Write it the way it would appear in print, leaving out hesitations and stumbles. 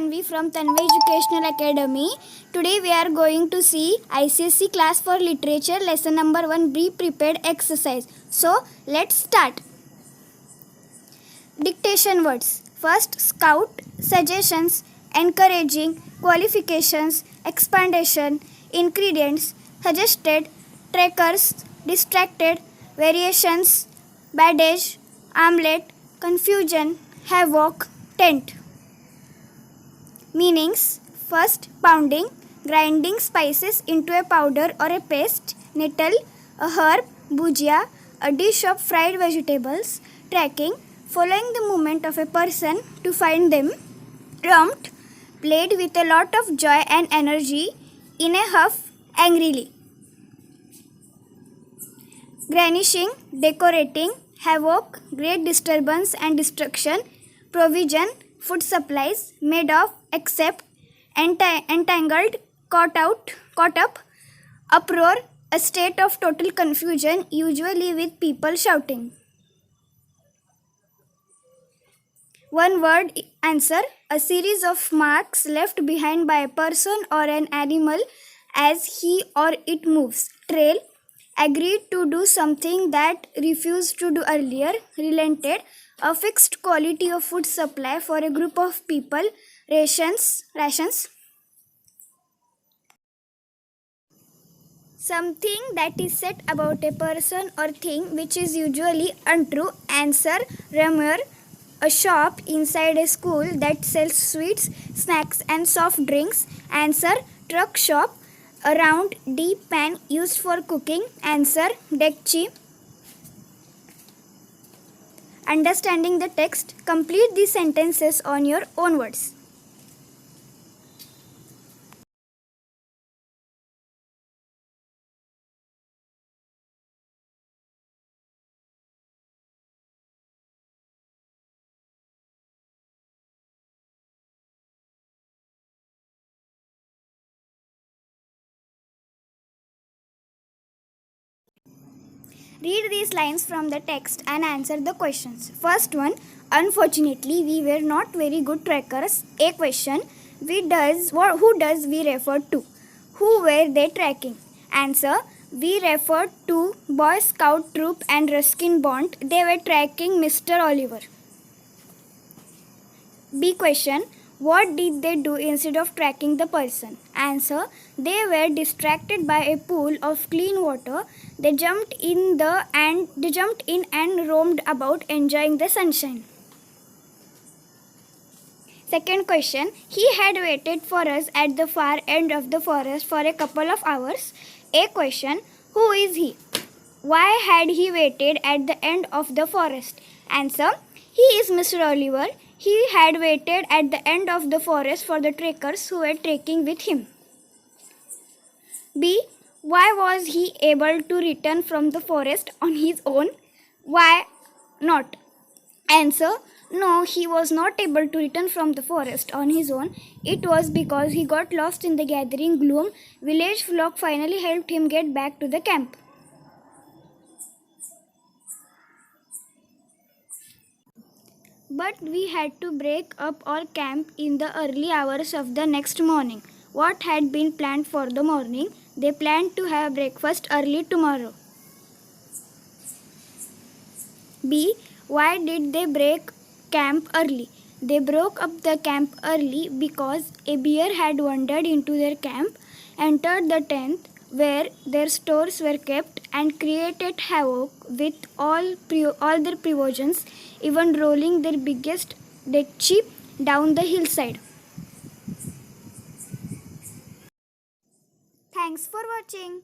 Tanvi from Tanvi Educational Academy. Today we are going to see ICSE class for literature lesson number 1 be prepared exercise. So let's start. Dictation words. First, scout, suggestions, encouraging, qualifications, explanation, ingredients, suggested, trackers, distracted, variations, badge, armlet, confusion, havoc, tent. Meanings. First, pounding, grinding spices into a powder or a paste. Nettle, a herb. Bhujia, a dish of fried vegetables. Tracking, following the movement of a person to find them. Prompt, played with a lot of joy and energy, in a huff, angrily. Garnishing, decorating. Havoc, great disturbance and destruction. Provision, food supplies, made of, except, entangled, caught up. Uproar, a state of total confusion, usually with people shouting. One word answer. A series of marks left behind by a person or an animal as he or it moves. Trail, agreed to do something that refused to do earlier. Relented, a fixed quality of food supply for a group of people. Rations. Something that is said about a person or thing which is usually untrue. Answer, rumor. A shop inside a school that sells sweets, snacks and soft drinks. Answer, truck shop. A round, deep pan used for cooking. Answer, dekchi. Understanding the text, complete these sentences on your own words. Read these lines from the text and answer the questions. First one, unfortunately, we were not very good trackers. A question, who does we refer to? Who were they tracking? Answer, we referred to Boy Scout troop and Ruskin Bond. They were tracking Mr. Oliver. B question, what did they do instead of tracking the person? Answer, they were distracted by a pool of clean water. They jumped in and roamed about enjoying the sunshine. Second question, he had waited for us at the far end of the forest for a couple of hours. A question, who is he? Why had he waited at the end of the forest? Answer, he is Mr. Oliver. He had waited at the end of the forest for the trekkers who were trekking with him. B. Why was he able to return from the forest on his own? Why not? Answer, no, he was not able to return from the forest on his own. It was because he got lost in the gathering gloom. Village flock finally helped him get back to the camp. But we had to break up our camp in the early hours of the next morning. What had been planned for the morning? They planned to have breakfast early tomorrow. B. Why did they break camp early? They broke up the camp early because a bear had wandered into their camp, entered the tent where their stores were kept, and created havoc with all their provisions, even rolling their biggest dekchi down the hillside. Thanks for watching.